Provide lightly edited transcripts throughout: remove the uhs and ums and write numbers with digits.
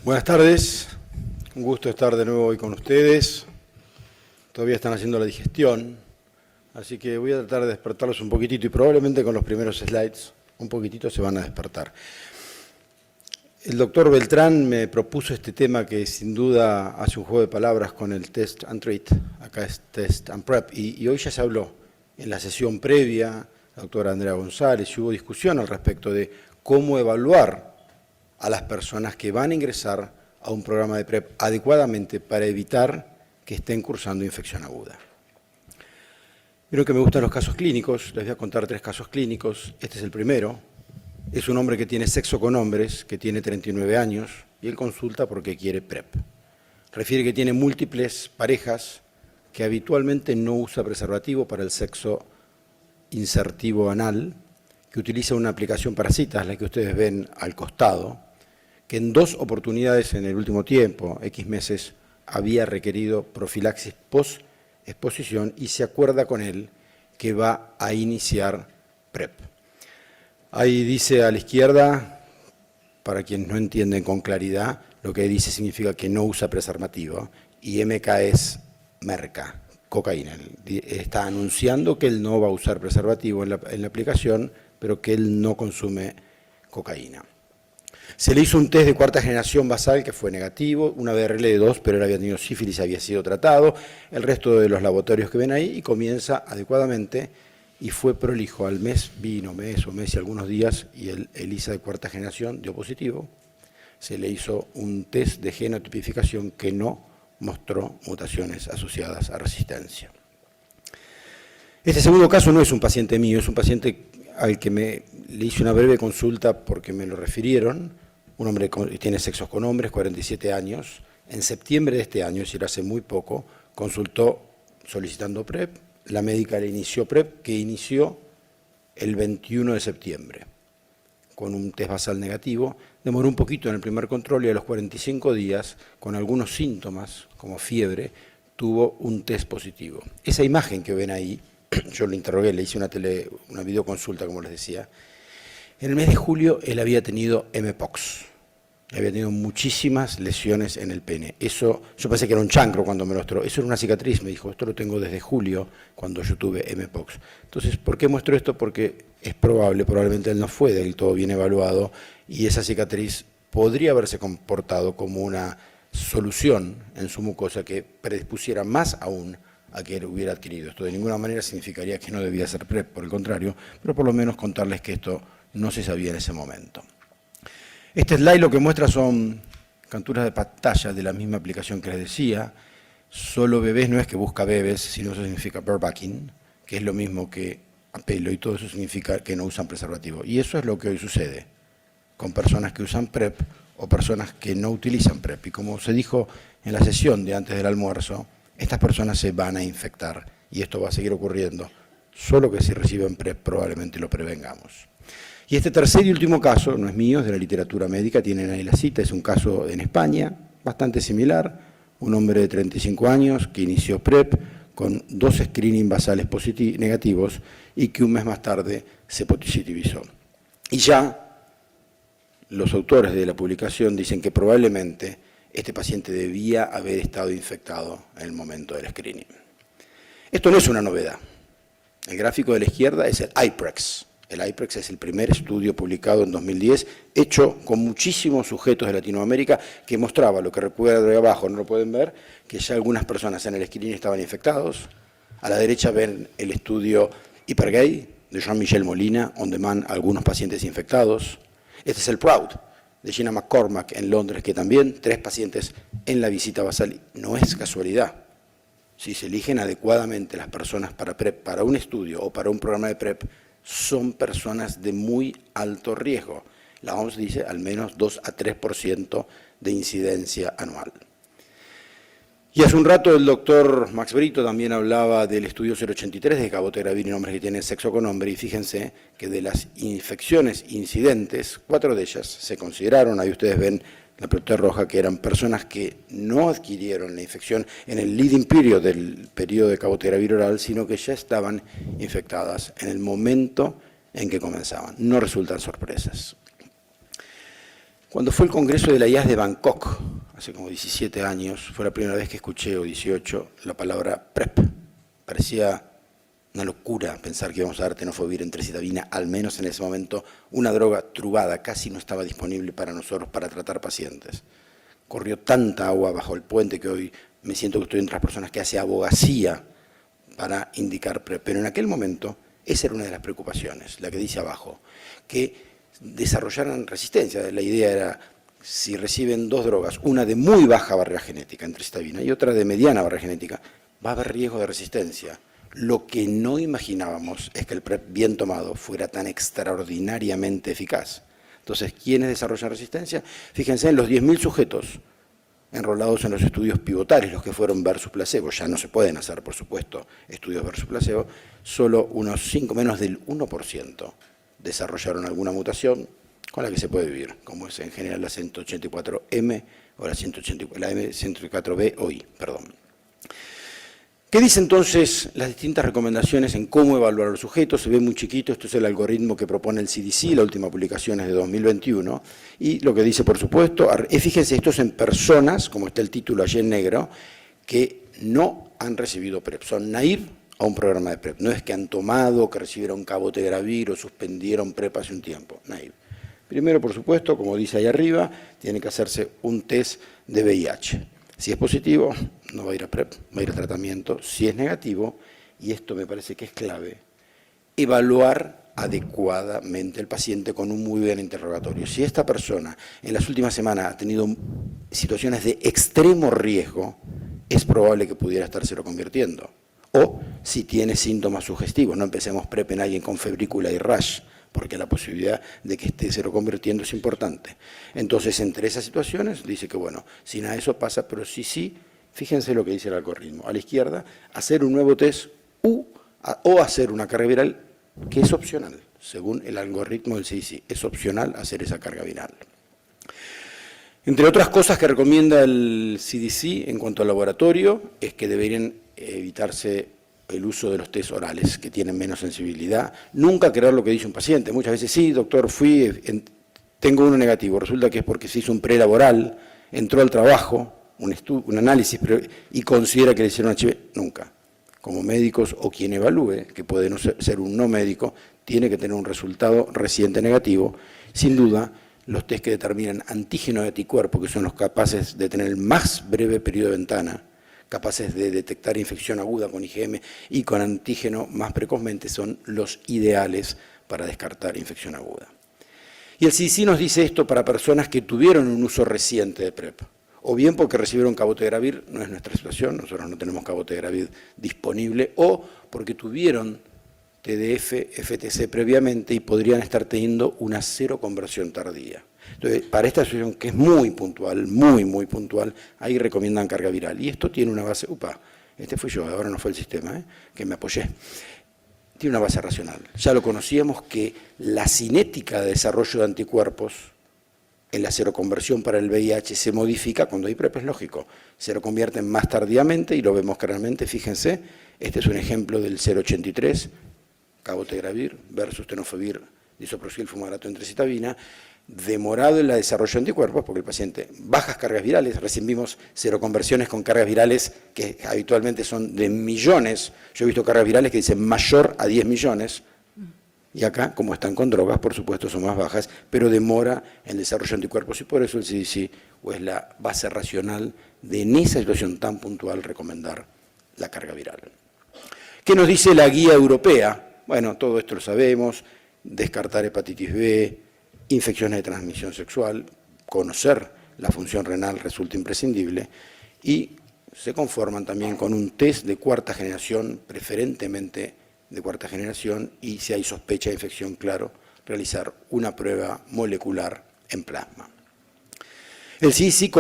Buenas tardes, un gusto estar de nuevo hoy con ustedes. Todavía están haciendo la digestión, así que voy a tratar de despertarlos un poquitito y probablemente con los primeros slides un poquitito se van a despertar. El doctor Beltrán me propuso este tema que sin duda hace un juego de palabras con el Test and Treat, acá es Test and Prep, y hoy ya se habló en la sesión previa, la doctora Andrea González, y hubo discusión al respecto de cómo evaluar a las personas que van a ingresar a un programa de PrEP adecuadamente para evitar que estén cursando infección aguda. Vieron que me gustan los casos clínicos, les voy a contar 3 casos clínicos. Este es el primero. Es un hombre que tiene sexo con hombres, que tiene 39 años, y él consulta porque quiere PrEP. Refiere que tiene múltiples parejas, que habitualmente no usa preservativo para el sexo insertivo anal, que utiliza una aplicación para citas, la que ustedes ven al costado, que en 2 oportunidades en el último tiempo, X meses, había requerido profilaxis post-exposición y se acuerda con él que va a iniciar PrEP. Ahí dice a la izquierda, para quienes no entienden con claridad, lo que dice significa que no usa preservativo y MK es merca, cocaína. Está anunciando que él no va a usar preservativo en la aplicación, pero que él no consume cocaína. Se le hizo un test de 4ª generación basal que fue negativo, una BRL de 2, pero él había tenido sífilis y había sido tratado, el resto de los laboratorios que ven ahí, y comienza adecuadamente, y fue prolijo. Al mes vino, mes y algunos días, y el ELISA de 4ª generación dio positivo. Se le hizo un test de genotipificación que no mostró mutaciones asociadas a resistencia. Este segundo caso no es un paciente mío, es un paciente al que le hice una breve consulta porque me lo refirieron. Un hombre que tiene sexos con hombres, 47 años. En septiembre de este año, es decir, hace muy poco, consultó solicitando PrEP. La médica le inició PrEP, que inició el 21 de septiembre, con un test basal negativo. Demoró un poquito en el primer control y a los 45 días, con algunos síntomas, como fiebre, tuvo un test positivo. Esa imagen que ven ahí, yo lo interrogué, le hice una videoconsulta, como les decía. En el mes de julio él había tenido Mpox, había tenido muchísimas lesiones en el pene. Eso, yo pensé que era un chancro cuando me lo mostró, eso era una cicatriz, me dijo, esto lo tengo desde julio, cuando yo tuve Mpox. Entonces, ¿por qué muestro esto? Porque es probablemente él no fue del todo bien evaluado, y esa cicatriz podría haberse comportado como una solución en su mucosa que predispusiera más aún a que él hubiera adquirido. Esto de ninguna manera significaría que no debía ser PrEP, por el contrario, pero por lo menos contarles que esto no se sabía en ese momento. Este slide lo que muestra son capturas de pantalla de la misma aplicación que les decía. Solo bebés no es que busca bebés, sino eso significa barebacking, que es lo mismo que apelo, y todo eso significa que no usan preservativo. Y eso es lo que hoy sucede con personas que usan PrEP o personas que no utilizan PrEP. Y como se dijo en la sesión de antes del almuerzo, estas personas se van a infectar y esto va a seguir ocurriendo, solo que si reciben PrEP probablemente lo prevengamos. Y este tercer y último caso, no es mío, es de la literatura médica, tienen ahí la cita, es un caso en España, bastante similar, un hombre de 35 años que inició PrEP con 2 screening basales negativos y que un mes más tarde se positivizó. Y ya los autores de la publicación dicen que probablemente este paciente debía haber estado infectado en el momento del screening. Esto no es una novedad. El gráfico de la izquierda es el IPREX. El IPREX es el primer estudio publicado en 2010, hecho con muchísimos sujetos de Latinoamérica, que mostraba lo que recuerda de abajo, no lo pueden ver, que ya algunas personas en el screening estaban infectados. A la derecha ven el estudio HyperGay de Jean-Michel Molina, On Demand, algunos pacientes infectados. Este es el PROUD de Gina McCormack en Londres, que también 3 pacientes en la visita basal. No es casualidad. Si se eligen adecuadamente las personas para PrEP, para un estudio o para un programa de PrEP, son personas de muy alto riesgo. La OMS dice al menos 2 a 3% de incidencia anual. Y hace un rato el doctor Max Brito también hablaba del estudio 083 de cabotegravir en hombres que tienen sexo con hombre, y fíjense que de las infecciones incidentes, 4 de ellas se consideraron, ahí ustedes ven la pelota roja, que eran personas que no adquirieron la infección en el leading period del periodo de cabotegravir oral, sino que ya estaban infectadas en el momento en que comenzaban. No resultan sorpresas. Cuando fue el Congreso de la IAS de Bangkok, hace como 17 años, fue la primera vez que escuché, o 18, la palabra PrEP. Parecía una locura pensar que íbamos a dar tenofovir en tricitabina, al menos en ese momento, una droga trubada, casi no estaba disponible para nosotros para tratar pacientes. Corrió tanta agua bajo el puente que hoy me siento que estoy entre las personas que hace abogacía para indicar PrEP. Pero en aquel momento, esa era una de las preocupaciones, la que dice abajo, que desarrollaran resistencia. La idea era, si reciben dos drogas, una de muy baja barrera genética en tricitabina y otra de mediana barrera genética, va a haber riesgo de resistencia. Lo que no imaginábamos es que el PrEP bien tomado fuera tan extraordinariamente eficaz. Entonces, ¿quiénes desarrollan resistencia? Fíjense en los 10.000 sujetos enrolados en los estudios pivotales, los que fueron versus placebo. Ya no se pueden hacer, por supuesto, estudios versus placebo. Solo menos del 1% desarrollaron alguna mutación con la que se puede vivir, como es en general la 184M o la M184B o I, perdón. ¿Qué dice entonces las distintas recomendaciones en cómo evaluar a los sujetos? Se ve muy chiquito, esto es el algoritmo que propone el CDC, la última publicación es de 2021, y lo que dice, por supuesto, fíjense, esto es en personas, como está el título allí en negro, que no han recibido PrEP, son naive a un programa de PrEP. No es que han tomado, que recibieron cabotegravir o suspendieron PrEP hace un tiempo, naive. Primero, por supuesto, como dice ahí arriba, tiene que hacerse un test de VIH. Si es positivo, no va a ir a PrEP, va a ir a tratamiento. Si es negativo, y esto me parece que es clave, evaluar adecuadamente el paciente con un muy buen interrogatorio. Si esta persona en las últimas semanas ha tenido situaciones de extremo riesgo, es probable que pudiera estar seroconvirtiendo. O si tiene síntomas sugestivos, no empecemos PrEP en alguien con febrícula y rash, porque la posibilidad de que esté seroconvirtiendo es importante. Entonces, entre esas situaciones, dice que, bueno, si nada de eso pasa, pero sí, fíjense lo que dice el algoritmo. A la izquierda, hacer un nuevo test o hacer una carga viral, que es opcional, según el algoritmo del CDC. Es opcional hacer esa carga viral. Entre otras cosas que recomienda el CDC en cuanto al laboratorio, es que deberían evitarse el uso de los test orales, que tienen menos sensibilidad. Nunca creer lo que dice un paciente. Muchas veces, sí, doctor, tengo uno negativo. Resulta que es porque se hizo un prelaboral, entró al trabajo, un análisis, y considera que le hicieron HIV. Nunca. Como médicos o quien evalúe, que puede no ser un no médico, tiene que tener un resultado reciente negativo. Sin duda, los test que determinan antígeno de anticuerpo, que son los capaces de tener el más breve periodo de ventana, capaces de detectar infección aguda con IgM y con antígeno más precozmente, son los ideales para descartar infección aguda. Y el CDC nos dice esto para personas que tuvieron un uso reciente de PrEP, o bien porque recibieron cabotegravir, no es nuestra situación, nosotros no tenemos cabotegravir disponible, o porque tuvieron TDF, FTC previamente y podrían estar teniendo una seroconversión tardía. Entonces, para esta situación que es muy puntual, muy puntual, ahí recomiendan carga viral. Y esto tiene una base, este fui yo, ahora no fue el sistema, que me apoyé. Tiene una base racional. Ya lo conocíamos que la cinética de desarrollo de anticuerpos en la seroconversión para el VIH se modifica cuando hay PrEP, es lógico. Se lo convierten más tardíamente y lo vemos claramente, fíjense, este es un ejemplo del 083, cabotegravir versus tenofovir, disoproxil, fumarato en tricitabina, demorado en el desarrollo de anticuerpos, porque el paciente, bajas cargas virales, recién vimos seroconversiones con cargas virales que habitualmente son de millones, yo he visto cargas virales que dicen mayor a 10 millones, y acá, como están con drogas, por supuesto son más bajas, pero demora el desarrollo de anticuerpos, y por eso el CDC, o es la base racional de en esa situación tan puntual recomendar la carga viral. ¿Qué nos dice la guía europea? Bueno, todo esto lo sabemos, descartar hepatitis B, infecciones de transmisión sexual, conocer la función renal resulta imprescindible y se conforman también con un test de cuarta generación, preferentemente de cuarta generación, y si hay sospecha de infección, claro, realizar una prueba molecular en plasma. El CDC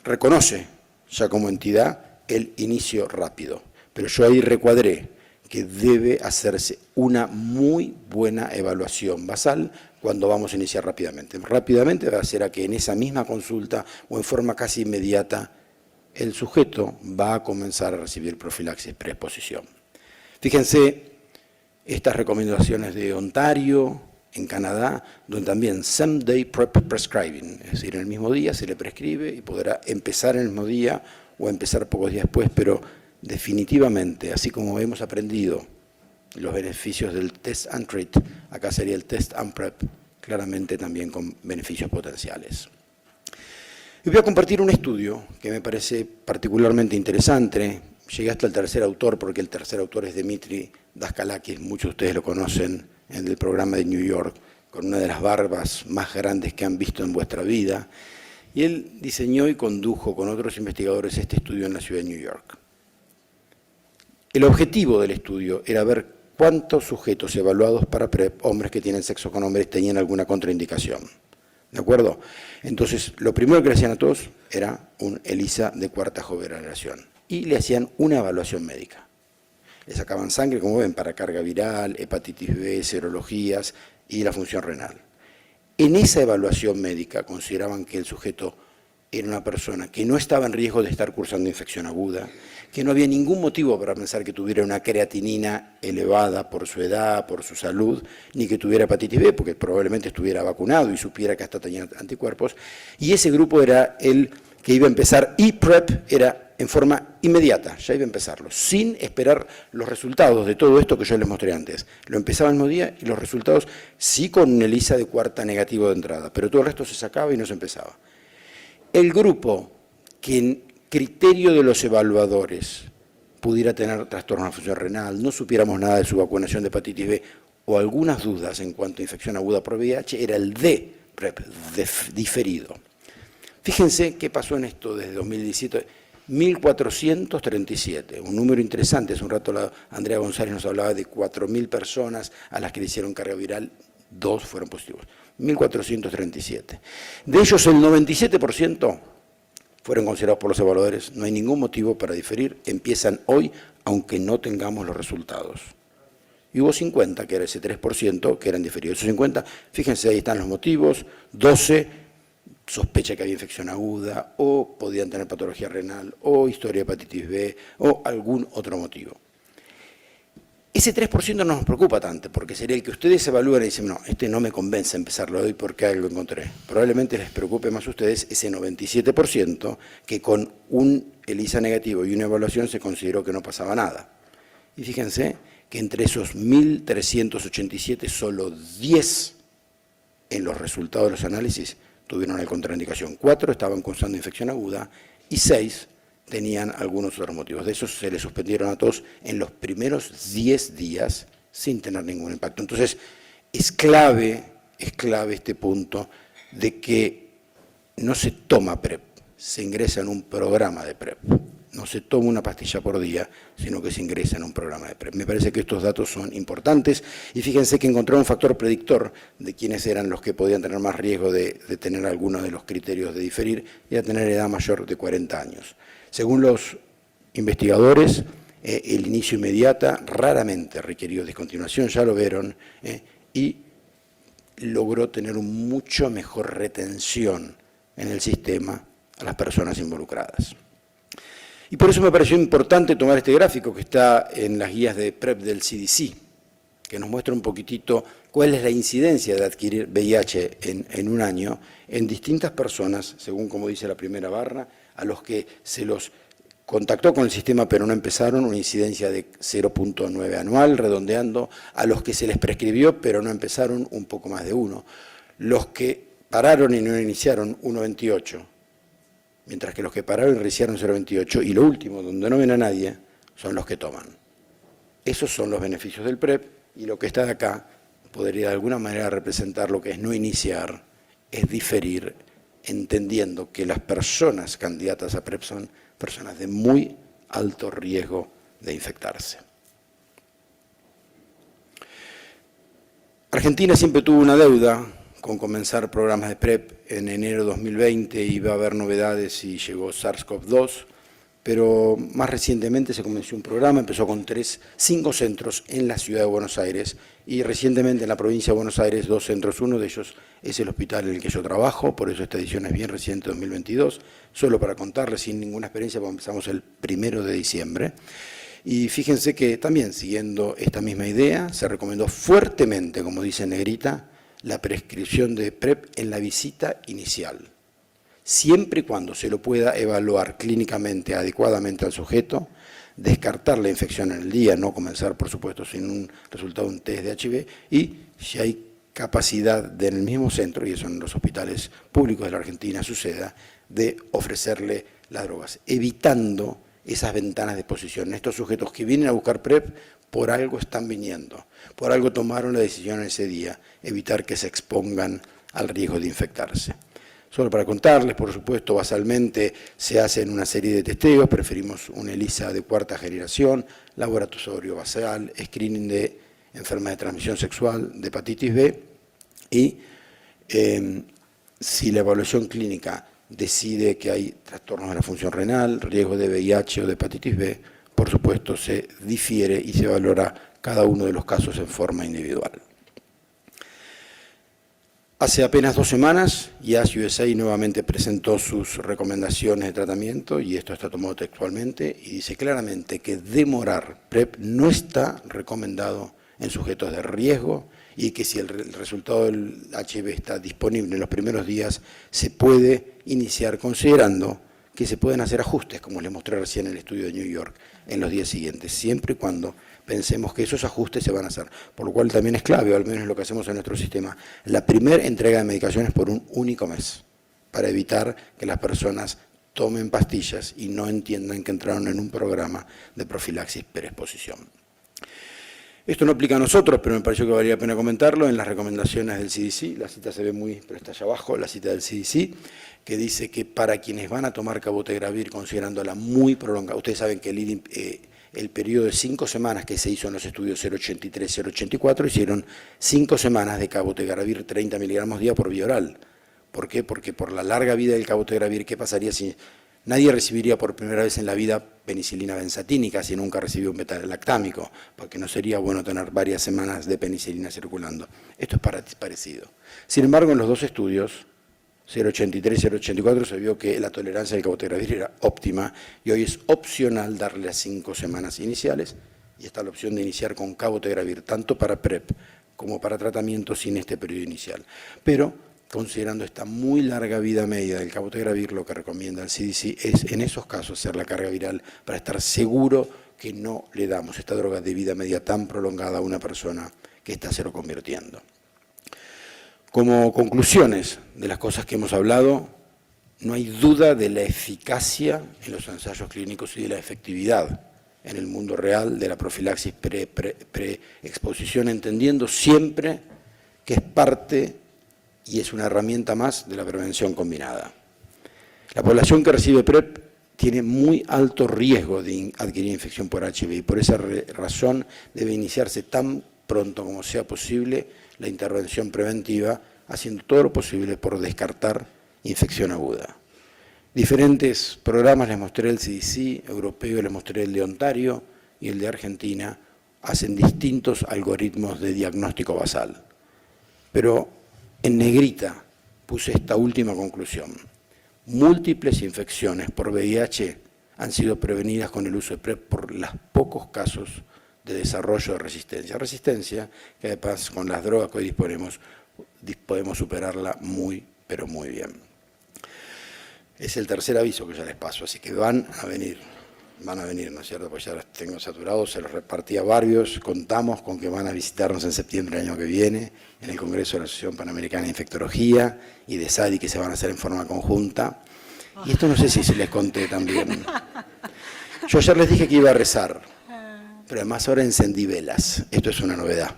reconoce ya como entidad el inicio rápido, pero yo ahí recuadré que debe hacerse una muy buena evaluación basal cuando vamos a iniciar rápidamente. Rápidamente va a ser a que en esa misma consulta o en forma casi inmediata el sujeto va a comenzar a recibir profilaxis preexposición. Fíjense estas recomendaciones de Ontario, en Canadá, donde también same day prep prescribing, es decir, en el mismo día se le prescribe y podrá empezar en el mismo día o empezar pocos días después, pero definitivamente, así como hemos aprendido los beneficios del test and treat, acá sería el test and prep, claramente también con beneficios potenciales. Y voy a compartir un estudio que me parece particularmente interesante. Llegué hasta el tercer autor, porque el tercer autor es Dimitri Daskalakis, muchos de ustedes lo conocen, en el programa de New York, con una de las barbas más grandes que han visto en vuestra vida. Y él diseñó y condujo con otros investigadores este estudio en la ciudad de New York. El objetivo del estudio era ver cuántos sujetos evaluados para PrEP, hombres que tienen sexo con hombres, tenían alguna contraindicación. ¿De acuerdo? Entonces, lo primero que le hacían a todos era un ELISA de cuarta generación y le hacían una evaluación médica. Le sacaban sangre, como ven, para carga viral, hepatitis B, serologías y la función renal. En esa evaluación médica consideraban que el sujeto era una persona que no estaba en riesgo de estar cursando infección aguda, que no había ningún motivo para pensar que tuviera una creatinina elevada por su edad, por su salud, ni que tuviera hepatitis B, porque probablemente estuviera vacunado y supiera que hasta tenía anticuerpos. Y ese grupo era el que iba a empezar, y PrEP era en forma inmediata, ya iba a empezarlo, sin esperar los resultados de todo esto que yo les mostré antes. Lo empezaba el mismo día y los resultados sí con un ELISA de cuarta negativo de entrada, pero todo el resto se sacaba y no se empezaba. El grupo que en criterio de los evaluadores pudiera tener trastorno de la función renal, no supiéramos nada de su vacunación de hepatitis B o algunas dudas en cuanto a infección aguda por VIH, era el D, PrEP, diferido. Fíjense qué pasó en esto desde 2017, 1.437, un número interesante. Hace un rato Andrea González nos hablaba de 4.000 personas a las que le hicieron carga viral, 2 fueron positivos. 1.437. De ellos el 97% fueron considerados por los evaluadores. No hay ningún motivo para diferir, empiezan hoy, aunque no tengamos los resultados. Y hubo 50, que era ese 3%, que eran diferidos. Esos 50, fíjense, ahí están los motivos, 12 sospecha que había infección aguda, o podían tener patología renal, o historia de hepatitis B, o algún otro motivo. Ese 3% no nos preocupa tanto, porque sería el que ustedes evalúan y dicen, no, este no me convence empezarlo hoy porque algo encontré. Probablemente les preocupe más a ustedes ese 97% que con un ELISA negativo y una evaluación se consideró que no pasaba nada. Y fíjense que entre esos 1.387, solo 10 en los resultados de los análisis tuvieron una contraindicación. 4 estaban cursando infección aguda y 6 tenían algunos otros motivos. De esos se les suspendieron a todos en los primeros 10 días sin tener ningún impacto. Entonces, es clave este punto de que no se toma PrEP, se ingresa en un programa de PrEP. No se toma una pastilla por día, sino que se ingresa en un programa de PrEP. Me parece que estos datos son importantes y fíjense que encontraron un factor predictor de quiénes eran los que podían tener más riesgo de tener algunos de los criterios de diferir y a tener edad mayor de 40 años. Según los investigadores, el inicio inmediato raramente requirió discontinuación, ya lo vieron, y logró tener una mucho mejor retención en el sistema a las personas involucradas. Y por eso me pareció importante tomar este gráfico que está en las guías de PrEP del CDC, que nos muestra un poquitito cuál es la incidencia de adquirir VIH en un año en distintas personas, según como dice la primera barra, a los que se los contactó con el sistema pero no empezaron, una incidencia de 0.9 anual, redondeando, a los que se les prescribió pero no empezaron, un poco más de 1. Los que pararon y no iniciaron, 1.28. Mientras que los que pararon y reiniciaron 0.28, y lo último, donde no ven a nadie, son los que toman. Esos son los beneficios del PrEP, y lo que está de acá podría de alguna manera representar lo que es no iniciar, es diferir, entendiendo que las personas candidatas a PrEP son personas de muy alto riesgo de infectarse. Argentina siempre tuvo una deuda con comenzar programas de PrEP. En enero de 2020 iba a haber novedades y llegó SARS-CoV-2, pero más recientemente se comenzó un programa, empezó con 5 centros en la ciudad de Buenos Aires y recientemente en la provincia de Buenos Aires 2 centros, uno de ellos es el hospital en el que yo trabajo, por eso esta edición es bien reciente, 2022, solo para contarles sin ninguna experiencia, porque empezamos el 1 de diciembre. Y fíjense que también, siguiendo esta misma idea, se recomendó fuertemente, como dice en negrita, la prescripción de PrEP en la visita inicial, siempre y cuando se lo pueda evaluar clínicamente adecuadamente al sujeto, descartar la infección en el día, no comenzar, por supuesto, sin un resultado de un test de HIV, y si hay capacidad en el mismo centro, y eso en los hospitales públicos de la Argentina suceda, de ofrecerle las drogas, evitando esas ventanas de exposición. Estos sujetos que vienen a buscar PrEP, por algo están viniendo, por algo tomaron la decisión ese día, evitar que se expongan al riesgo de infectarse. Solo para contarles, por supuesto, basalmente se hacen una serie de testeos, preferimos una ELISA de cuarta generación, laboratorio basal, screening de enfermedad de transmisión sexual, de hepatitis B, y si la evaluación clínica decide que hay trastornos de la función renal, riesgo de VIH o de hepatitis B, por supuesto se difiere y se valora cada uno de los casos en forma individual. Hace apenas 2 semanas, IAS USA nuevamente presentó sus recomendaciones de tratamiento, y esto está tomado textualmente, y dice claramente que demorar PrEP no está recomendado en sujetos de riesgo, y que si el resultado del HIV está disponible en los primeros días, se puede iniciar considerando que se pueden hacer ajustes, como les mostré recién en el estudio de New York, en los días siguientes, siempre y cuando pensemos que esos ajustes se van a hacer, por lo cual también es clave, o al menos lo que hacemos en nuestro sistema, la primera entrega de medicaciones por un único mes, para evitar que las personas tomen pastillas y no entiendan que entraron en un programa de profilaxis perexposición. Esto no aplica a nosotros, pero me pareció que valía la pena comentarlo. En las recomendaciones del CDC, la cita se ve muy, pero está allá abajo, la cita del CDC, que dice que para quienes van a tomar cabotegravir considerándola muy prolongada, ustedes saben que el periodo de 5 semanas que se hizo en los estudios 083 y 084, hicieron 5 semanas de cabotegravir 30 miligramos día por vía oral. ¿Por qué? Porque por la larga vida del cabotegravir, ¿qué pasaría si nadie recibiría por primera vez en la vida penicilina benzatínica si nunca recibió un beta-lactámico? Porque no sería bueno tener varias semanas de penicilina circulando. Esto es parecido. Sin embargo, en los 2 estudios, 083 y 084, se vio que la tolerancia al cabotegravir era óptima, y hoy es opcional darle las 5 semanas iniciales, y está la opción de iniciar con cabotegravir, tanto para PrEP como para tratamiento sin este periodo inicial. Pero, considerando esta muy larga vida media del cabotegravir, lo que recomienda el CDC es, en esos casos, hacer la carga viral para estar seguro que no le damos esta droga de vida media tan prolongada a una persona que está seroconvirtiendo. Como conclusiones de las cosas que hemos hablado, no hay duda de la eficacia en los ensayos clínicos y de la efectividad en el mundo real de la profilaxis pre-exposición, entendiendo siempre que es parte y es una herramienta más de la prevención combinada. La población que recibe PrEP tiene muy alto riesgo de adquirir infección por HIV, y por esa razón debe iniciarse tan pronto como sea posible la intervención preventiva, haciendo todo lo posible por descartar infección aguda. Diferentes programas, les mostré el CDC europeo, les mostré el de Ontario y el de Argentina, hacen distintos algoritmos de diagnóstico basal. Pero en negrita puse esta última conclusión. Múltiples infecciones por VIH han sido prevenidas con el uso de PrEP por los pocos casos de desarrollo de resistencia. Resistencia que además con las drogas que hoy disponemos, podemos superarla muy, pero muy bien. Es el tercer aviso que ya les paso, así que van a venir, ¿no es cierto? Pues ya los tengo saturados, se los repartí a varios, contamos con que van a visitarnos en septiembre del año que viene, en el Congreso de la Asociación Panamericana de Infectología y de SADI, que se van a hacer en forma conjunta. Y esto no sé si se les conté también. Yo ayer les dije que iba a rezar, pero además ahora encendí velas. Esto es una novedad.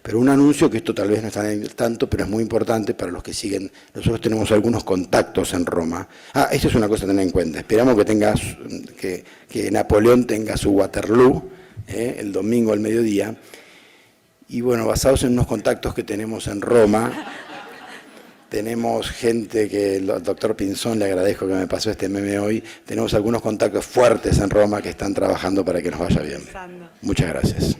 Pero un anuncio que esto tal vez no está en tanto, pero es muy importante para los que siguen. Nosotros tenemos algunos contactos en Roma. Esto es una cosa a tener en cuenta. Esperamos que Napoleón tenga su Waterloo el domingo al mediodía. Y bueno, basados en unos contactos que tenemos en Roma, tenemos gente que el doctor Pinzón, le agradezco que me pasó este meme hoy, tenemos algunos contactos fuertes en Roma que están trabajando para que nos vaya bien. Muchas gracias.